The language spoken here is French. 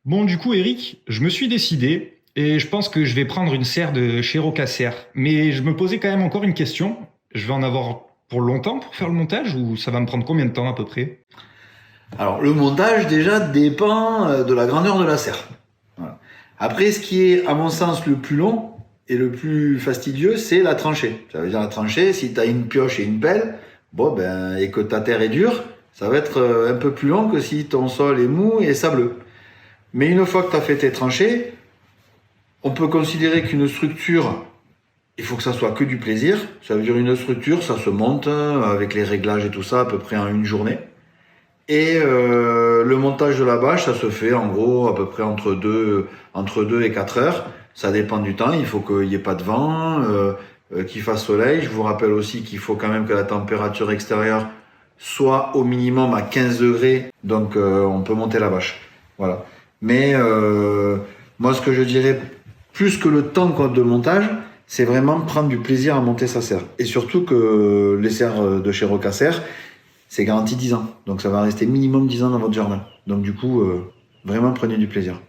Bon, du coup, Eric, je me suis décidé et je pense que je vais prendre une serre de chez Rocasser. Mais je me posais quand même encore une question. Je vais en avoir pour longtemps pour faire le montage ou ça va me prendre combien de temps à peu près? Alors, le montage, déjà, dépend de la grandeur de la serre. Voilà. Après, ce qui est, à mon sens, le plus long et le plus fastidieux, c'est la tranchée. Ça veut dire la tranchée, si tu as une pioche et une pelle, et que ta terre est dure, ça va être un peu plus long que si ton sol est mou et sableux. Mais une fois que tu as fait tes tranchées, on peut considérer qu'une structure, il faut que ça soit que du plaisir. Ça veut dire une structure, ça se monte avec les réglages et tout ça à peu près en une journée. Et le montage de la bâche, ça se fait en gros à peu près entre deux et 4 heures. Ça dépend du temps. Il faut qu'il n'y ait pas de vent, qu'il fasse soleil. Je vous rappelle aussi qu'il faut quand même que la température extérieure soit au minimum à 15 degrés. Donc on peut monter la bâche. Voilà. Mais moi, ce que je dirais, plus que le temps de montage, c'est vraiment prendre du plaisir à monter sa serre. Et surtout que les serres de chez Rocasser, c'est garanti 10 ans. Donc ça va rester minimum 10 ans dans votre jardin. Donc du coup, vraiment prenez du plaisir.